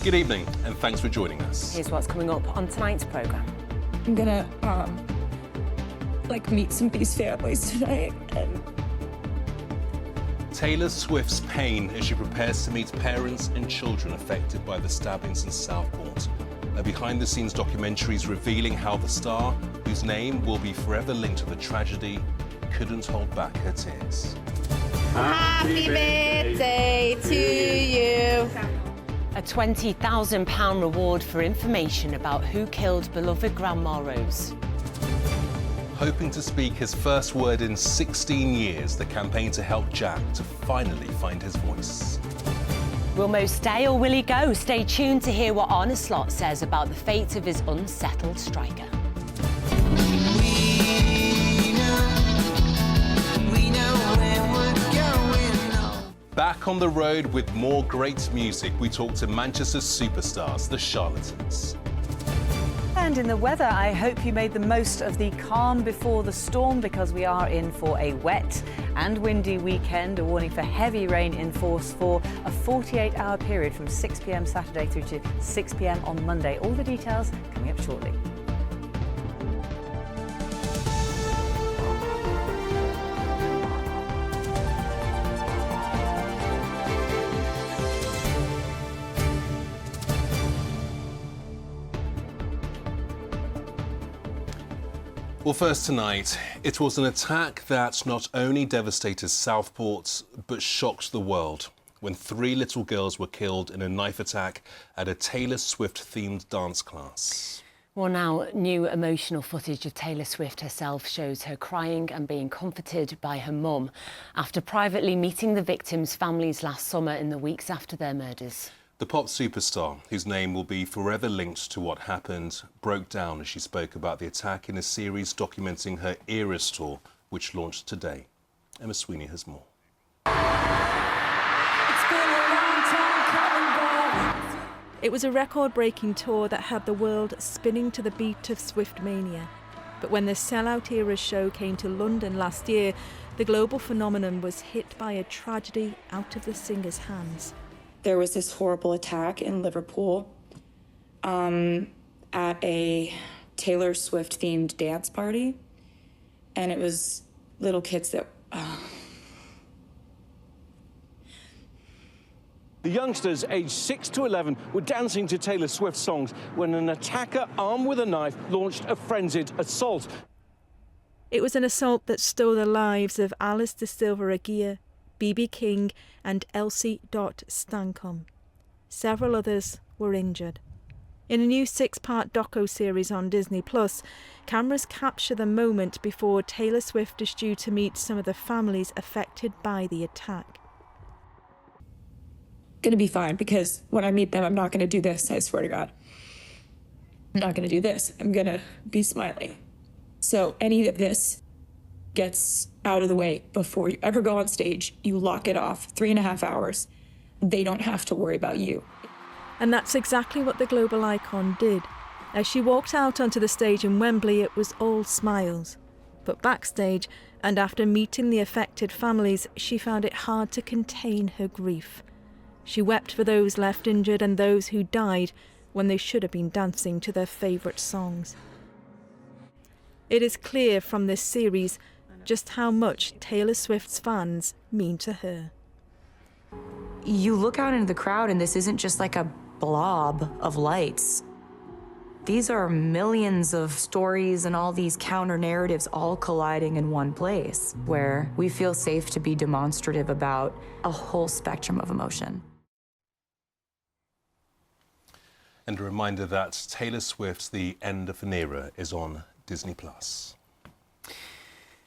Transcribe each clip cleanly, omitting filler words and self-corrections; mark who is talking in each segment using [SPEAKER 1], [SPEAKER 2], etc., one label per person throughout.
[SPEAKER 1] Good evening and thanks for joining us.
[SPEAKER 2] Here's what's coming up on tonight's programme.
[SPEAKER 3] I'm gonna meet some of these families tonight. And
[SPEAKER 1] Taylor Swift's pain as she prepares to meet parents and children affected by the stabbings in Southport. A behind-the-scenes documentary is revealing how the star, whose name will be forever linked to the tragedy, couldn't hold back her tears.
[SPEAKER 4] Happy birthday to you.
[SPEAKER 2] A £20,000 reward for information about who killed beloved Grandma Rose.
[SPEAKER 1] Hoping to speak his first word in 16 years, the campaign to help Jack to finally find his voice.
[SPEAKER 2] Will Mo stay or will he go? Stay tuned to hear what Arne Slot says about the fate of his unsettled striker.
[SPEAKER 1] Back on the road with more great music, we talk to Manchester's superstars, the Charlatans.
[SPEAKER 5] And in the weather, I hope you made the most of the calm before the storm, because we are in for a wet and windy weekend. A warning for heavy rain in force for a 48-hour period from 6 p.m. Saturday through to 6 p.m. on Monday. All the details coming up shortly.
[SPEAKER 1] Well, first tonight, it was an attack that not only devastated Southport, but shocked the world when 3 little girls were killed in a knife attack at a Taylor Swift-themed dance class.
[SPEAKER 2] Well, now, new emotional footage of Taylor Swift herself shows her crying and being comforted by her mum after privately meeting the victims' families last summer in the weeks after their murders.
[SPEAKER 1] The pop superstar, whose name will be forever linked to what happened, broke down as she spoke about the attack in a series documenting her Eras tour, which launched today. Emma Sweeney has more.
[SPEAKER 6] It was a record-breaking tour that had the world spinning to the beat of Swift mania. But when the sellout Eras show came to London last year, the global phenomenon was hit by a tragedy out of the singer's hands.
[SPEAKER 3] there was this horrible attack in Liverpool at a Taylor Swift themed dance party. And it was little kids that...
[SPEAKER 7] The youngsters, aged 6 to 11, were dancing to Taylor Swift songs when an attacker armed with a knife launched a frenzied assault.
[SPEAKER 6] It was an assault that stole the lives of Alice de Silva Aguirre, B.B. King and Elsie Stancombe. Several others were injured. In a new 6-part doco-series on Disney+, cameras capture the moment before Taylor Swift is due to meet some of the families affected by the attack.
[SPEAKER 3] Gonna be fine, because when I meet them, I'm not gonna do this, I swear to God. I'm not gonna do this. I'm gonna be smiling. So any of this gets out of the way before you ever go on stage. You lock it off, 3.5 hours. They don't have to worry about you.
[SPEAKER 6] And that's exactly what the global icon did. As she walked out onto the stage in Wembley, it was all smiles. But backstage, and after meeting the affected families, she found it hard to contain her grief. She wept for those left injured and those who died when they should have been dancing to their favourite songs. It is clear from this series just how much Taylor Swift's fans mean to her.
[SPEAKER 8] You look out into the crowd and this isn't just like a blob of lights. These are millions of stories and all these counter narratives all colliding in one place where we feel safe to be demonstrative about a whole spectrum of emotion.
[SPEAKER 1] And a reminder that Taylor Swift's The End of an Era is on Disney+.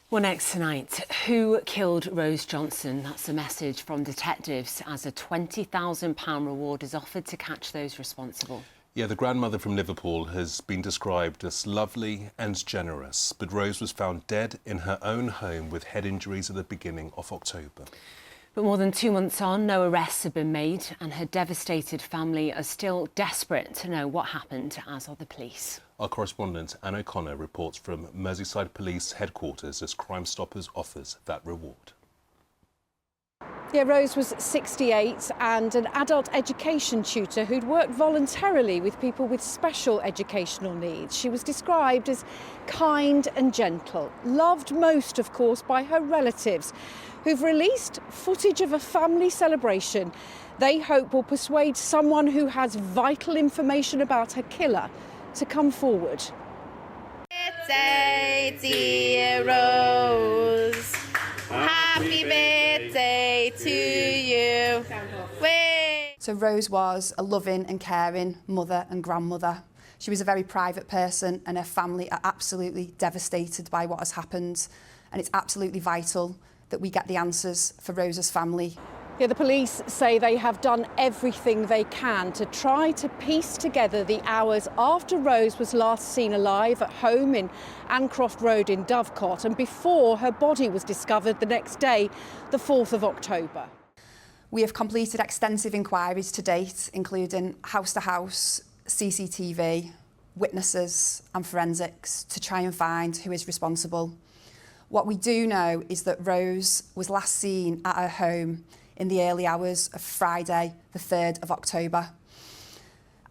[SPEAKER 2] Well, next tonight, who killed Rose Johnson? That's a message from detectives as a £20,000 reward is offered to catch those responsible.
[SPEAKER 1] Yeah, the grandmother from Liverpool has been described as lovely and generous, but Rose was found dead in her own home with head injuries at the beginning of October.
[SPEAKER 2] But more than 2 months on, no arrests have been made, and her devastated family are still desperate to know what happened, as are the police.
[SPEAKER 1] Our correspondent Anne O'Connor reports from Merseyside Police headquarters as Crime Stoppers offers that reward.
[SPEAKER 9] Yeah, Rose was 68 and an adult education tutor who'd worked voluntarily with people with special educational needs. She was described as kind and gentle, loved most, of course, by her relatives, who've released footage of a family celebration they hope will persuade someone who has vital information about her killer to come forward.
[SPEAKER 4] Birthday, dear Rose. Happy birthday to you.
[SPEAKER 10] So Rose was a loving and caring mother and grandmother. She was a very private person, and her family are absolutely devastated by what has happened. And it's absolutely vital that we get the answers for Rose's family.
[SPEAKER 9] Yeah, the police say they have done everything they can to try to piece together the hours after Rose was last seen alive at home in Ancroft Road in Dovecot and before her body was discovered the next day, the 4th of October.
[SPEAKER 10] We have completed extensive inquiries to date, including house-to-house, CCTV, witnesses and forensics to try and find who is responsible. What we do know is that Rose was last seen at her home in the early hours of Friday, the 3rd of October.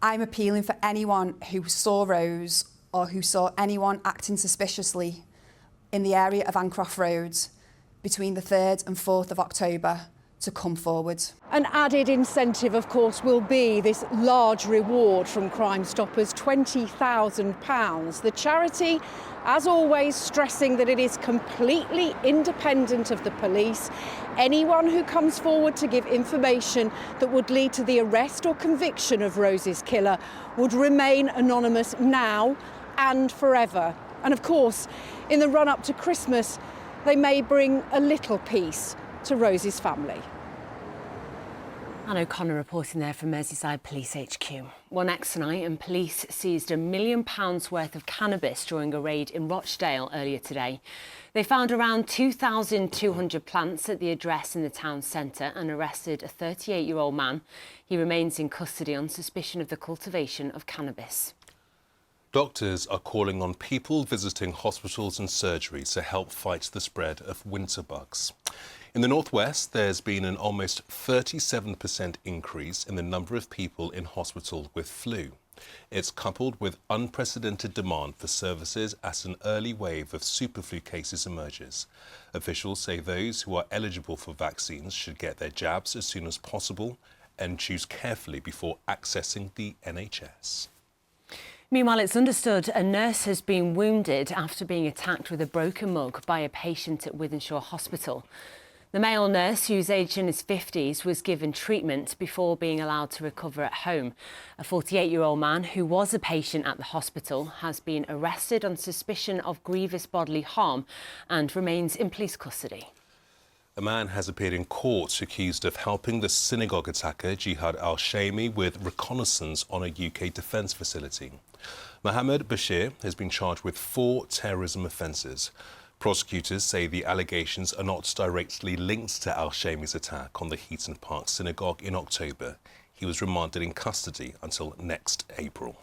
[SPEAKER 10] I'm appealing for anyone who saw Rose or who saw anyone acting suspiciously in the area of Ancroft Road between the 3rd and 4th of October to come forward.
[SPEAKER 9] An added incentive, of course, will be this large reward from Crime Stoppers, £20,000. The charity, as always, stressing that it is completely independent of the police. Anyone who comes forward to give information that would lead to the arrest or conviction of Rose's killer would remain anonymous now and forever. And of course, in the run-up to Christmas, they may bring a little peace to Rose's family.
[SPEAKER 2] Anne O'Connor reporting there from Merseyside Police HQ. Well, next tonight, and police seized £1 million worth of cannabis during a raid in Rochdale earlier today. They found around 2,200 plants at the address in the town centre and arrested a 38-year-old man. He remains in custody on suspicion of the cultivation of cannabis.
[SPEAKER 1] Doctors are calling on people visiting hospitals and surgeries to help fight the spread of winter bugs. In the northwest, there's been an almost 37% increase in the number of people in hospital with flu. It's coupled with unprecedented demand for services as an early wave of superflu cases emerges. Officials say those who are eligible for vaccines should get their jabs as soon as possible and choose carefully before accessing the NHS.
[SPEAKER 2] Meanwhile, it's understood a nurse has been wounded after being attacked with a broken mug by a patient at Wythenshawe Hospital. The male nurse, who's aged in his 50s, was given treatment before being allowed to recover at home. A 48-year-old man who was a patient at the hospital has been arrested on suspicion of grievous bodily harm and remains in police custody.
[SPEAKER 1] A man has appeared in court accused of helping the synagogue attacker Jihad al-Shami with reconnaissance on a UK defence facility. Mohammed Bashir has been charged with 4 terrorism offences. Prosecutors say the allegations are not directly linked to al-Shami's attack on the Heaton Park synagogue in October. He was remanded in custody until next April.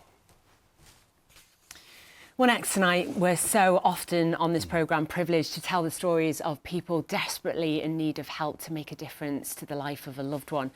[SPEAKER 2] Well, next tonight, we're so often on this programme privileged to tell the stories of people desperately in need of help to make a difference to the life of a loved one.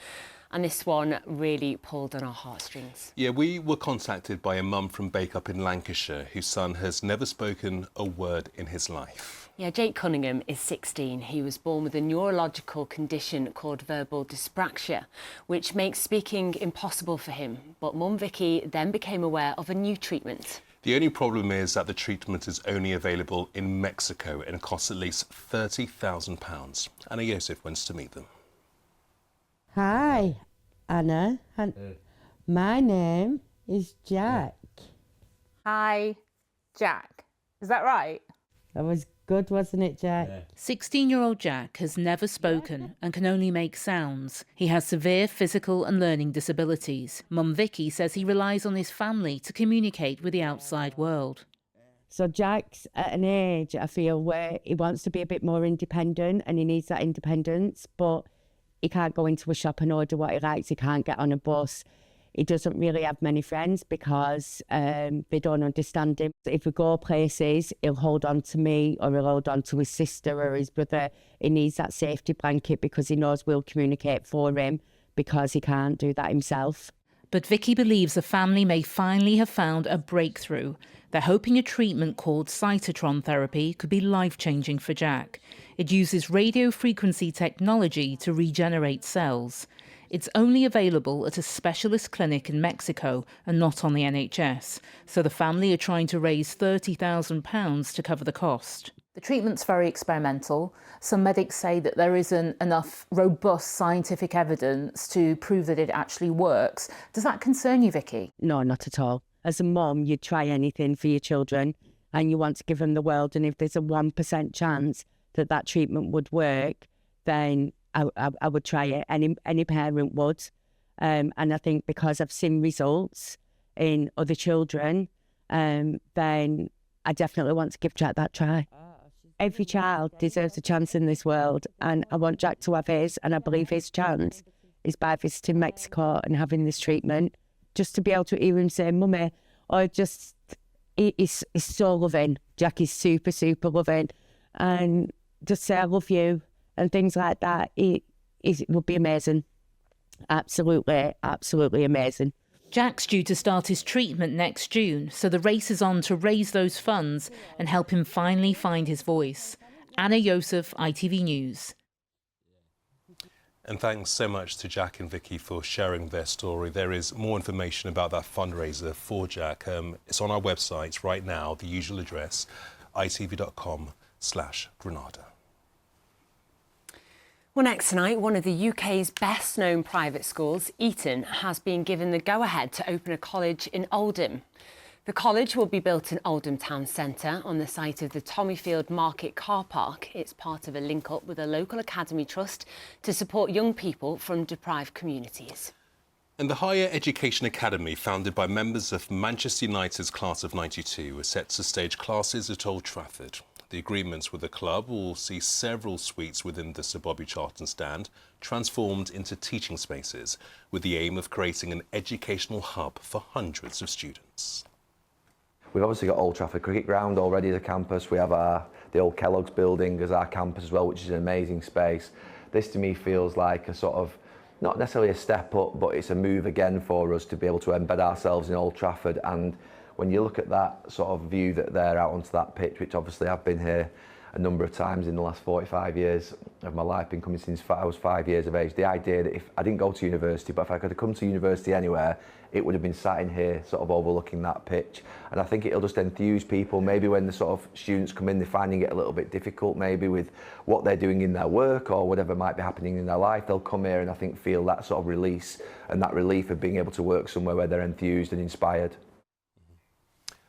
[SPEAKER 2] And this one really pulled on our heartstrings. Yeah, we were contacted by a mum from Bacup in Lancashire whose son has never spoken a word in his life. Yeah, Jake Cunningham is 16. He was born with a neurological condition called verbal dyspraxia, which makes speaking impossible for him. But mum Vicky then became aware of a new treatment. The only problem is that the treatment is only available in Mexico and costs at least £30,000. Anna Yosef went to meet them.
[SPEAKER 11] Hi, Anna. My name is Jack.
[SPEAKER 12] Hi, Jack. Is that right?
[SPEAKER 11] That was good, wasn't it, Jack?
[SPEAKER 13] 16-year-old Jack has never spoken and can only make sounds. He has severe physical and learning disabilities. Mum Vicky says he relies on his family to communicate with the outside world.
[SPEAKER 11] So Jack's at an age, I feel, where he wants to be a bit more independent and he needs that independence, but he can't go into a shop and order what he likes. He can't get on a bus. he doesn't really have many friends because they don't understand him. If we go places, he'll hold on to me or he'll hold on to his sister or his brother. He needs that safety blanket because he knows we'll communicate for him because he can't do that himself.
[SPEAKER 13] But Vicky believes the family may finally have found a breakthrough. They're hoping a treatment called cytotron therapy could be life-changing for Jack. It uses radio frequency technology to regenerate cells. It's only available at a specialist clinic in Mexico and not on the NHS, so the family are trying to raise £30,000 to cover the cost.
[SPEAKER 12] The treatment's very experimental. Some medics say that there isn't enough robust scientific evidence to prove that it actually works. Does that concern you, Vicky?
[SPEAKER 11] No, not at all. As a mum, you'd try anything for your children and you want to give them the world. And if there's a 1% chance that that treatment would work, then I would try it. Any parent would. And I think because I've seen results in other children, then I definitely want to give Jack that try. Every child deserves a chance in this world, and I want Jack to have his, and I believe his chance is by visiting Mexico and having this treatment, just to be able to hear him say, "Mummy," or just, he's so loving. Jack is super, super loving, and just say, "I love you," and things like that. It would be amazing. Absolutely, absolutely amazing.
[SPEAKER 13] Jack's due to start his treatment next June, so the race is on to raise those funds and help him finally find his voice. Anna Yosef, ITV News.
[SPEAKER 1] And thanks so much to Jack and Vicky for sharing their story. There is more information about that fundraiser for Jack. It's on our website right now, the usual address, itv.com/Granada.
[SPEAKER 2] Well, next tonight, one of the UK's best-known private schools, Eton, has been given the go-ahead to open a college in Oldham. The college will be built in Oldham Town Centre on the site of the Tommyfield Market car park. It's part of a link-up with a local academy trust to support young people from deprived communities.
[SPEAKER 1] And the Higher Education Academy, founded by members of Manchester United's class of '92, is set to stage classes at Old Trafford. The agreements with the club will see several suites within the Sir Bobby Charlton stand transformed into teaching spaces, with the aim of creating an educational hub for hundreds of students.
[SPEAKER 14] We've obviously got Old Trafford Cricket Ground already as a campus. We have the old Kellogg's building as our campus as well, which is an amazing space. This to me feels like a sort of, not necessarily a step up, but it's a move again for us to be able to embed ourselves in Old Trafford. And when you look at that sort of view that they're out onto that pitch, which obviously I've been here a number of times in the last 45 years of my life, been coming since I was 5 years of age. The idea that if I didn't go to university, but if I could have come to university anywhere, it would have been sat in here sort of overlooking that pitch. And I think it'll just enthuse people. Maybe when the sort of students come in, they're finding it a little bit difficult, maybe with what they're doing in their work or whatever might be happening in their life. They'll come here and I think feel that sort of release and that relief of being able to work somewhere where they're enthused and inspired.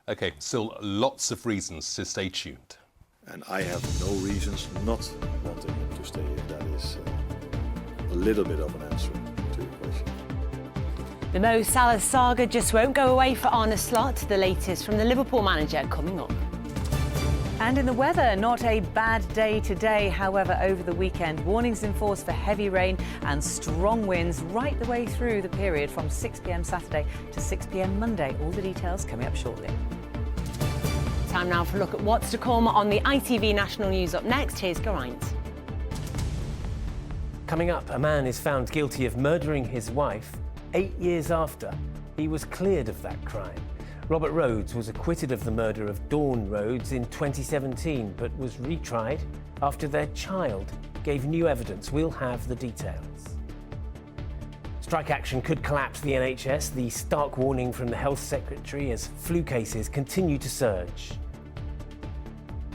[SPEAKER 1] OK, still lots of reasons to stay tuned.
[SPEAKER 15] And I have no reasons not wanting him to stay here. That is a little bit of an answer to your question.
[SPEAKER 2] The Mo Salah saga just won't go away for Arne Slot. The latest from the Liverpool manager coming up.
[SPEAKER 5] And in the weather, not a bad day today. However, over the weekend, warnings in force for heavy rain and strong winds right the way through the period from 6 p.m. Saturday to 6 p.m. Monday. All the details coming up shortly.
[SPEAKER 2] Time now for a look at what's to come on the ITV National News. Up next, here's Geraint.
[SPEAKER 16] Coming up, a man is found guilty of murdering his wife 8 years after he was cleared of that crime. Robert Rhodes was acquitted of the murder of Dawn Rhodes in 2017, but was retried after their child gave new evidence. We'll have the details. Strike action could collapse the NHS, the stark warning from the Health Secretary as flu cases continue to surge.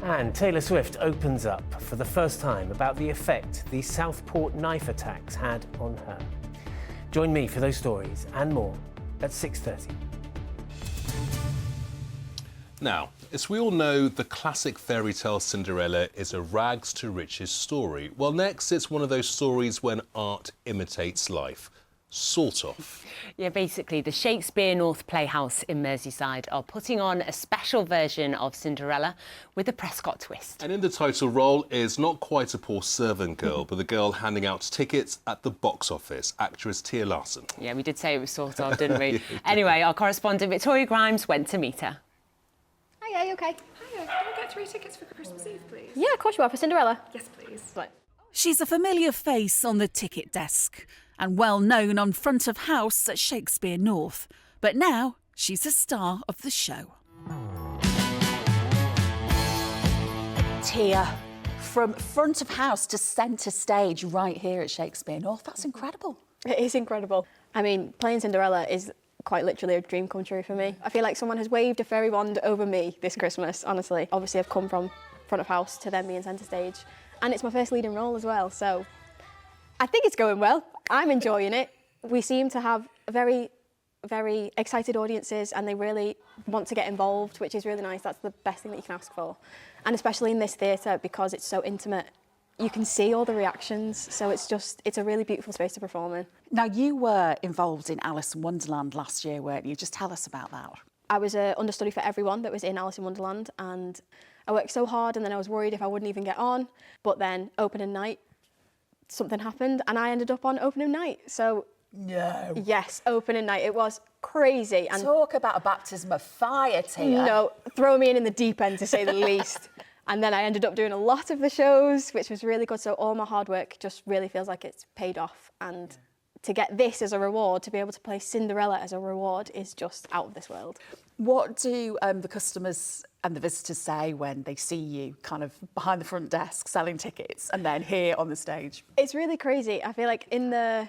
[SPEAKER 16] And Taylor Swift opens up for the first time about the effect the Southport knife attacks had on her. Join me for those stories and more at 6:30.
[SPEAKER 1] Now, as we all know, the classic fairy tale Cinderella is a rags to riches story. Well, next, it's one of those stories when art imitates life. Sort of.
[SPEAKER 2] Yeah, basically, the Shakespeare North Playhouse in Merseyside are putting on a special version of Cinderella with a Prescott twist.
[SPEAKER 1] And in the title role is not quite a poor servant girl, but the girl handing out tickets at the box office, actress Tia Larson.
[SPEAKER 2] Yeah, we did say it was sort of, didn't we? Anyway, our correspondent Victoria Grimes went to meet her.
[SPEAKER 17] Hiya, you okay?
[SPEAKER 18] Hiya, can I get 3 tickets for Christmas Eve, please?
[SPEAKER 17] Yeah, of course you are, for Cinderella.
[SPEAKER 18] Yes, please.
[SPEAKER 17] Right.
[SPEAKER 19] She's a familiar face on the ticket desk and well known on front of house at Shakespeare North. But now she's a star of the show.
[SPEAKER 20] Tia, from front of house to centre stage right here at Shakespeare North, that's incredible.
[SPEAKER 17] It is incredible. I mean, playing Cinderella is quite literally a dream come true for me. I feel like someone has waved a fairy wand over me this Christmas, honestly. Obviously, I've come from front of house to then being centre stage. And it's my first leading role as well, so I think it's going well. I'm enjoying it. We seem to have very, very excited audiences and they really want to get involved, which is really nice. That's the best thing that you can ask for. And especially in this theatre, because it's so intimate, you can see all the reactions, so it's a really beautiful space to perform in.
[SPEAKER 20] Now, you were involved in Alice in Wonderland last year, weren't you? Just tell us about that.
[SPEAKER 17] I was an understudy for everyone that was in Alice in Wonderland, and I worked so hard, and then I was worried if I wouldn't even get on. But then opening night, something happened, and I ended up on opening night. So
[SPEAKER 20] no.
[SPEAKER 17] Yes, opening night. It was crazy. And
[SPEAKER 20] talk about a baptism of fire, Tia.
[SPEAKER 17] No, throw me in the deep end, to say the least. And then I ended up doing a lot of the shows, which was really good. So all my hard work just really feels like it's paid off. And to get this as a reward, to be able to play Cinderella as a reward, is just out of this world.
[SPEAKER 20] What do the customers and the visitors say when they see you kind of behind the front desk selling tickets and then here on the stage?
[SPEAKER 17] It's really crazy. I feel like in the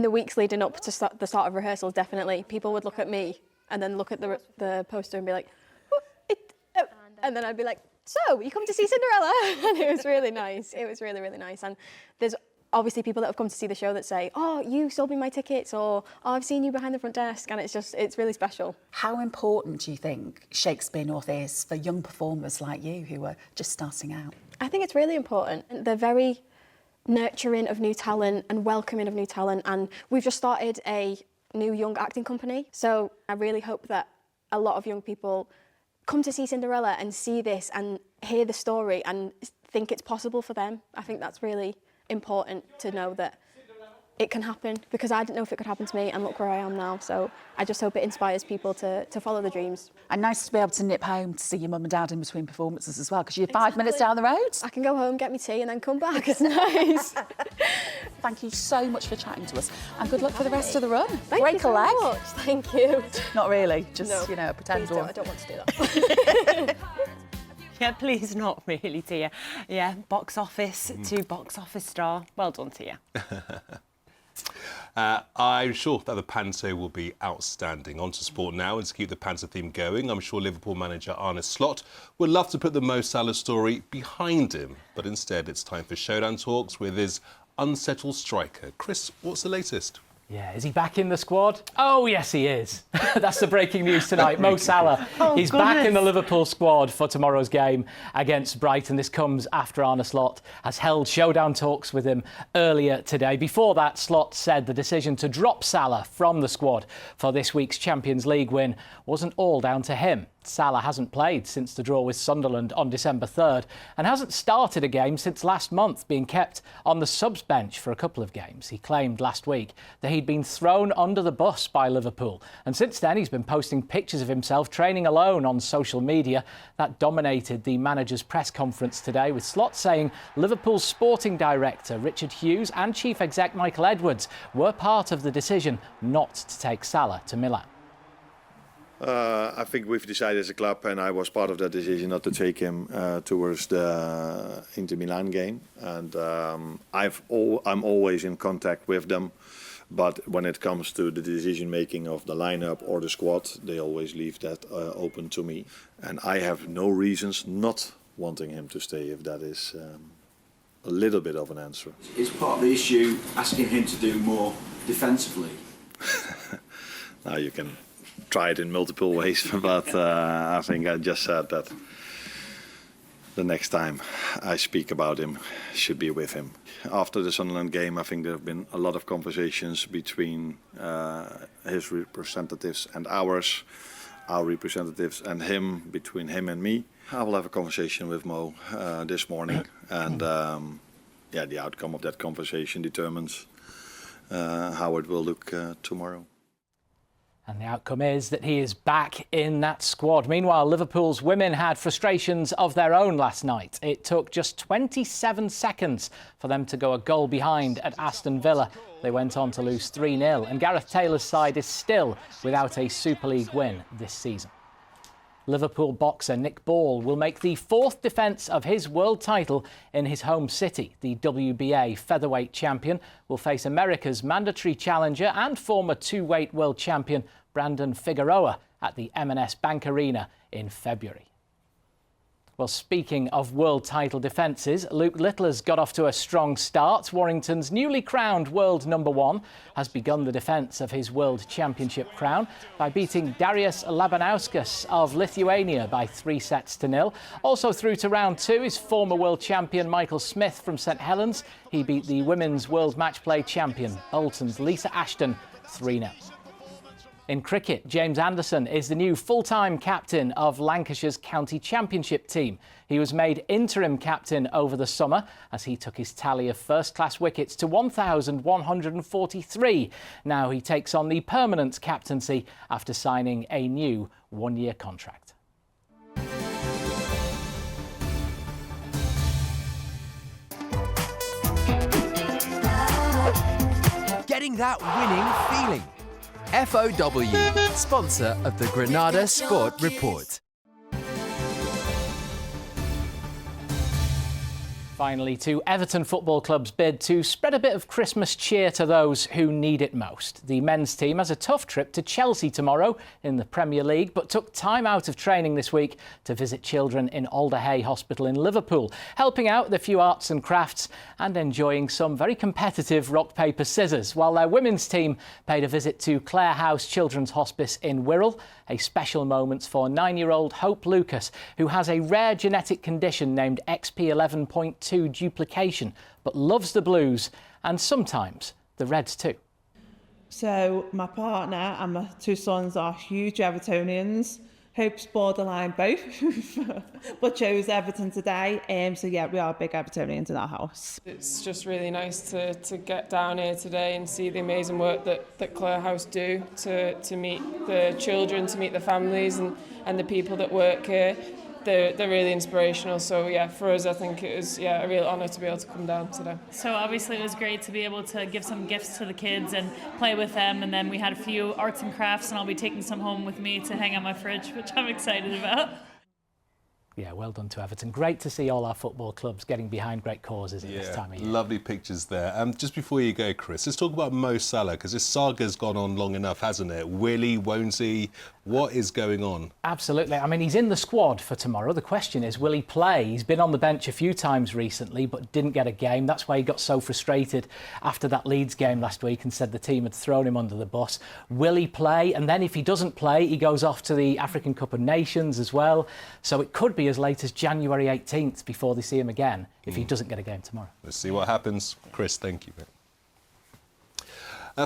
[SPEAKER 17] weeks leading up to the start of rehearsals, definitely, people would look at me and then look at the poster and be like, oh. And then I'd be like, so, you come to see Cinderella? And it was really nice. It was really, really nice. And there's obviously people that have come to see the show that say, oh, you sold me my tickets, or oh, I've seen you behind the front desk, and it's really special.
[SPEAKER 20] How important do you think Shakespeare North is for young performers like you who are just starting out?
[SPEAKER 17] I think it's really important. They're very nurturing of new talent and welcoming of new talent, and we've just started a new young acting company, so I really hope that a lot of young people come to see Cinderella and see this and hear the story and think it's possible for them. I think that's really important to know that it can happen, because I didn't know if it could happen to me, and look where I am now. So I just hope it inspires people to follow their dreams.
[SPEAKER 20] And nice to be able to nip home to see your mum and dad in between performances as well, because you're 5 minutes down the road.
[SPEAKER 17] I can go home, get me tea and then come back. It's nice.
[SPEAKER 20] Thank you so much for chatting to us, and good luck for the rest of the run.
[SPEAKER 17] Thank you so much. Thank you.
[SPEAKER 20] Not really, just,
[SPEAKER 17] no,
[SPEAKER 20] you know, pretend.
[SPEAKER 17] I don't want to do that.
[SPEAKER 2] Yeah, please not really, Tia. Yeah, box office to box office star. Well done, Tia.
[SPEAKER 1] I'm sure that the Panto will be outstanding. On to sport now, and to keep the Panto theme going, I'm sure Liverpool manager Arne Slot would love to put the Mo Salah story behind him, but instead it's time for showdown talks with his unsettled striker. Chris, what's the latest?
[SPEAKER 16] Yeah, is he back in the squad? Oh, yes, he is. That's the breaking news tonight. Mo Salah is back in the Liverpool squad for tomorrow's game against Brighton. This comes after Arne Slot has held showdown talks with him earlier today. Before that, Slot said the decision to drop Salah from the squad for this week's Champions League win wasn't all down to him. Salah hasn't played since the draw with Sunderland on December 3rd and hasn't started a game since last month, being kept on the subs bench for a couple of games. He claimed last week that he'd been thrown under the bus by Liverpool, and since then he's been posting pictures of himself training alone on social media. That dominated the manager's press conference today, with Slot saying Liverpool's sporting director Richard Hughes and chief exec Michael Edwards were part of the decision not to take Salah to Milan.
[SPEAKER 15] I think we've decided as a club, and I was part of that decision, not to take him towards the Inter Milan game. And I'm always in contact with them, but when it comes to the decision making of the lineup or the squad, they always leave that open to me. And I have no reasons not wanting him to stay, if that is a little bit of an answer.
[SPEAKER 21] Is part of the issue asking him to do more defensively?
[SPEAKER 15] Now you can try it in multiple ways, but I think I just said that the next time I speak about him should be with him. After the Sunderland game, I think there have been a lot of conversations between his representatives and ours, our representatives and him, between him and me. I will have a conversation with Mo this morning, and the outcome of that conversation determines how it will look tomorrow.
[SPEAKER 7] And the outcome is that he is back in that squad. Meanwhile, Liverpool's women had frustrations of their own last night. It took just 27 seconds for them to go a goal behind at Aston Villa. They went on to lose 3-0, and Gareth Taylor's side is still without a Super League win this season. Liverpool boxer Nick Ball will make the 4th defence of his world title in his home city. The WBA featherweight champion will face America's mandatory challenger and former 2-weight world champion Brandon Figueroa at the M&S Bank Arena in February. Well, speaking of world title defences, Luke Littler's got off to a strong start. Warrington's newly crowned world #1 has begun the defence of his world championship crown by beating Darius Labanauskas of Lithuania by 3-0. Also through to round 2 is former world champion Michael Smith from St Helens. He beat the women's world match play champion Bolton's Lisa Ashton 3-0. In cricket, James Anderson is the new full-time captain of Lancashire's county championship team. He was made interim captain over the summer as he took his tally of first-class wickets to 1,143. Now he takes on the permanent captaincy after signing a new one-year contract.
[SPEAKER 22] Getting that winning feeling. FOW, sponsor of the Granada Sport Report.
[SPEAKER 7] Finally, to Everton Football Club's bid to spread a bit of Christmas cheer to those who need it most. The men's team has a tough trip to Chelsea tomorrow in the Premier League, but took time out of training this week to visit children in Alderhay Hospital in Liverpool, helping out with a few arts and crafts and enjoying some very competitive rock, paper, scissors, while their women's team paid a visit to Clare House Children's Hospice in Wirral, a special moment for 9-year-old Hope Lucas, who has a rare genetic condition named XP11.2 duplication, but loves the Blues and sometimes the Reds too.
[SPEAKER 23] So my partner and my 2 sons are huge Evertonians. Hope's borderline both, but chose Everton today. So yeah, we are big Evertonians in our house.
[SPEAKER 24] It's just really nice to get down here today and see the amazing work that Clare House do to meet the children, to meet the families and the people that work here. They're really inspirational. So yeah, for us, I think it was a real honour to be able to come down today.
[SPEAKER 25] So obviously it was great to be able to give some gifts to the kids and play with them. And then we had a few arts and crafts, and I'll be taking some home with me to hang on my fridge, which I'm excited about.
[SPEAKER 7] Yeah, well done to Everton. Great to see all our football clubs getting behind great causes at this time of year.
[SPEAKER 1] Lovely pictures there. Just before you go, Chris, let's talk about Mo Salah, because this saga's gone on long enough, hasn't it? Will he, won't he? What is going on?
[SPEAKER 7] Absolutely. I mean, he's in the squad for tomorrow. The question is, will he play? He's been on the bench a few times recently, but didn't get a game. That's why he got so frustrated after that Leeds game last week and said the team had thrown him under the bus. Will he play? And then if he doesn't play, he goes off to the African Cup of Nations as well. So it could be as late as January 18th before they see him again if he doesn't get a game tomorrow.
[SPEAKER 1] Let's see what happens. Chris, thank you.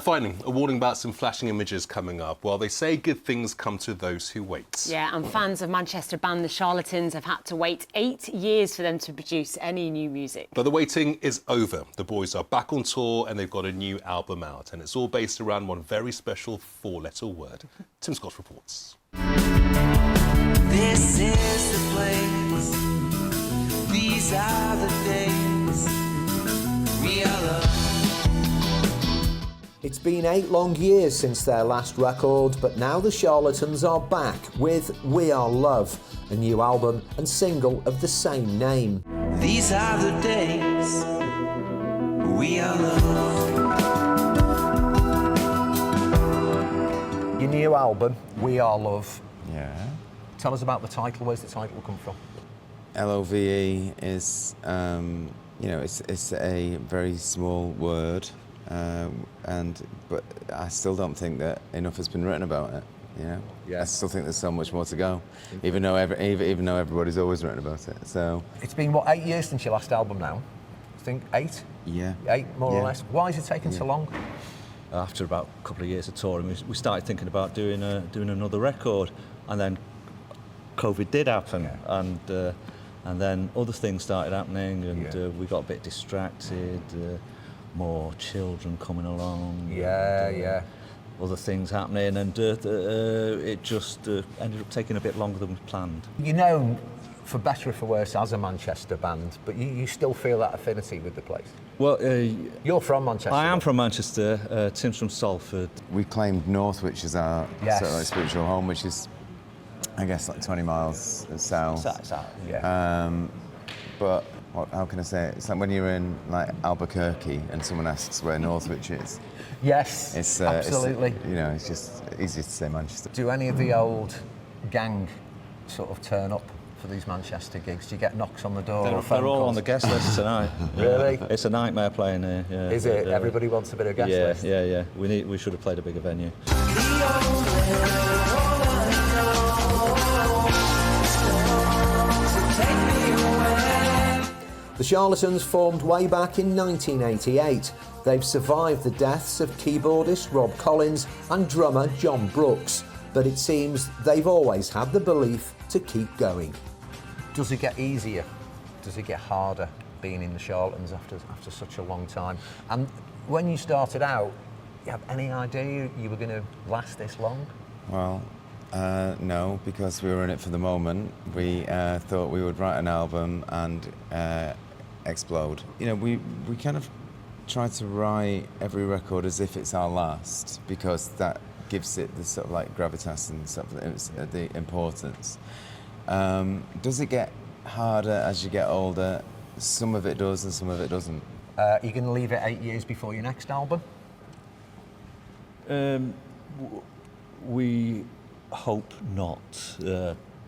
[SPEAKER 1] Finally, a warning about some flashing images coming up. Well, they say good things come to those who wait.
[SPEAKER 2] Yeah, and fans of Manchester band The Charlatans have had to wait 8 years for them to produce any new music.
[SPEAKER 1] But the waiting is over. The boys are back on tour and they've got a new album out. And it's all based around one very special 4-letter word. Tim Scott reports.
[SPEAKER 26] This is the place. These are the days. We are loved.
[SPEAKER 27] It's been 8 long years since their last record, but now the Charlatans are back with We Are Love, a new album and single of the same name.
[SPEAKER 26] These are the days. We are loved.
[SPEAKER 28] Your new album, We Are Love.
[SPEAKER 29] Yeah.
[SPEAKER 28] Tell us about the title. Where's the title come from?
[SPEAKER 29] LOVE is, it's a very small word, but I still don't think that enough has been written about it. You know,
[SPEAKER 28] Yeah.
[SPEAKER 29] I still think there's so much more to go, even though everybody's always written about it. So
[SPEAKER 28] It's been, what, 8 years since your last album now? I think 8?
[SPEAKER 29] yeah,
[SPEAKER 28] 8, more or
[SPEAKER 29] Yeah.
[SPEAKER 28] less. Why is it taking so long?
[SPEAKER 3] After about a couple of years of touring, we started thinking about doing another record, and then COVID did happen, and then other things started happening, and we got a bit distracted. More children coming along.
[SPEAKER 28] Yeah.
[SPEAKER 3] Other things happening, and it just ended up taking a bit longer than we planned.
[SPEAKER 28] You know, for better or for worse, as a Manchester band, but you still feel that affinity with the place.
[SPEAKER 3] Well,
[SPEAKER 28] you're from Manchester.
[SPEAKER 3] I am from Manchester. Tim's from Salford.
[SPEAKER 29] we claimed Northwich as our
[SPEAKER 28] Yes.
[SPEAKER 29] sort of like spiritual home, which is, I guess, like 20 miles south.
[SPEAKER 28] Yeah.
[SPEAKER 29] But how can I say it? It's like when you're in like Albuquerque and someone asks where Northwich is.
[SPEAKER 28] Yes,
[SPEAKER 29] It's
[SPEAKER 28] absolutely.
[SPEAKER 29] it's just easy to say Manchester.
[SPEAKER 28] Do any of the old gang sort of turn up for these Manchester gigs? Do you get knocks on the door? or phone
[SPEAKER 3] They're all
[SPEAKER 28] calls?
[SPEAKER 3] on the guest list tonight.
[SPEAKER 28] Really?
[SPEAKER 3] It's a nightmare playing here. Yeah.
[SPEAKER 28] Is it? Everybody wants a bit of guest list.
[SPEAKER 3] Yeah. We should have played a bigger venue.
[SPEAKER 27] The Charlatans formed way back in 1988. They've survived the deaths of keyboardist Rob Collins and drummer John Brooks, but it seems they've always had the belief to keep going.
[SPEAKER 28] Does it get easier? Does it get harder being in the Charlatans after such a long time? And when you started out, you have any idea you were going to last this long?
[SPEAKER 29] Well, no, because we were in it for the moment. We thought we would write an album and explode. You know, we kind of tried to write every record as if it's our last, because that gives it the sort of like gravitas and sort of the importance. Does it get harder as you get older? Some of it does and some of it doesn't.
[SPEAKER 28] Are you going to leave it 8 years before your next album?
[SPEAKER 3] We hope not.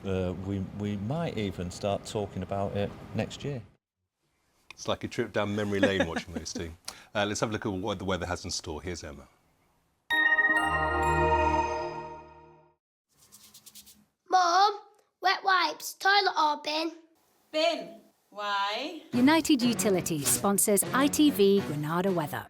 [SPEAKER 3] We might even start talking about it next year.
[SPEAKER 1] It's like a trip down memory lane watching those two. Let's have a look at what the weather has in store. Here's Emma.
[SPEAKER 4] Mum, wet wipes, toilet or bin?
[SPEAKER 6] Bin. Why?
[SPEAKER 8] United Utilities sponsors ITV Granada weather.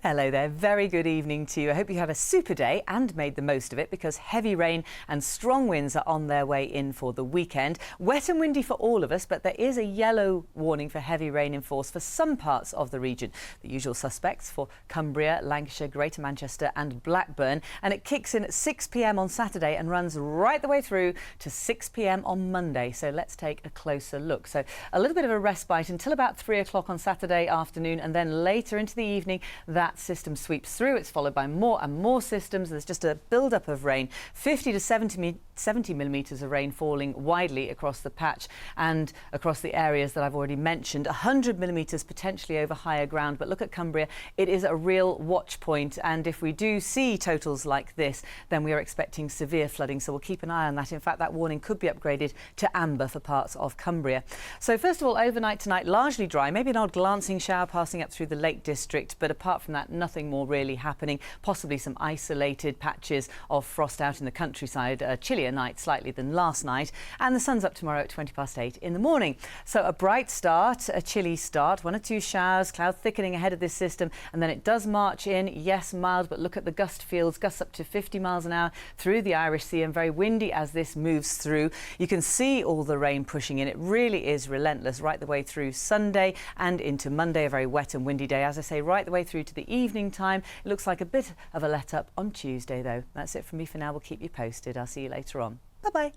[SPEAKER 5] Hello there, very good evening to you. I hope you had a super day and made the most of it, because heavy rain and strong winds are on their way in for the weekend. Wet and windy for all of us, but there is a yellow warning for heavy rain in force for some parts of the region. The usual suspects for Cumbria, Lancashire, Greater Manchester and Blackburn. And it kicks in at 6 p.m. on Saturday and runs right the way through to 6 p.m. on Monday. So let's take a closer look. So a little bit of a respite until about 3 o'clock on Saturday afternoon, and then later into the evening that system sweeps through. It's followed by more and more systems. There's just a build-up of rain, 50 to 70 millimetres of rain falling widely across the patch and across the areas that I've already mentioned. 100 millimetres potentially over higher ground. But look at Cumbria, it is a real watch point, and if we do see totals like this, then we are expecting severe flooding, so we'll keep an eye on that. In fact, that warning could be upgraded to amber for parts of Cumbria. So first of all, overnight tonight, largely dry, maybe an odd glancing shower passing up through the Lake District, but apart from that, nothing more really happening. Possibly some isolated patches of frost out in the countryside. A chillier night slightly than last night, and the sun's up tomorrow at 8:20 in the morning. So a bright start, a chilly start, 1 or 2 showers, cloud thickening ahead of this system, and then it does march in. Yes, mild, but look at the gust fields, gusts up to 50 miles an hour through the Irish Sea, and very windy as this moves through. You can see all the rain pushing in. It really is relentless right the way through Sunday and into Monday. A very wet and windy day, as I say, right the way through to the evening time. It looks like a bit of a let up on Tuesday though. That's it from me for now. We'll keep you posted. I'll see you later on. Bye-bye.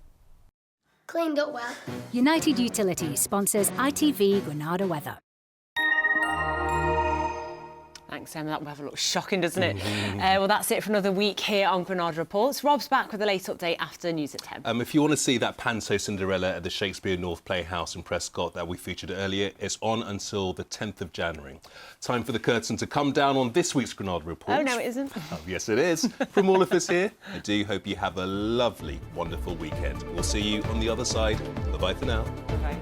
[SPEAKER 4] Cleaned up well.
[SPEAKER 8] United Utilities sponsors ITV Granada weather.
[SPEAKER 2] Thanks, Emma. That weather looks shocking, doesn't it? Well, that's it for another week here on Granada Reports. Rob's back with the latest update after news at 10.
[SPEAKER 1] If you want to see that Panto Cinderella at the Shakespeare North Playhouse in Prescott that we featured earlier, it's on until the 10th of January. Time for the curtain to come down on this week's Granada Report.
[SPEAKER 2] Oh, no, it isn't.
[SPEAKER 1] Oh, yes, it is. From all of us here, I do hope you have a lovely, wonderful weekend. We'll see you on the other side. Bye-bye for now.
[SPEAKER 2] Bye.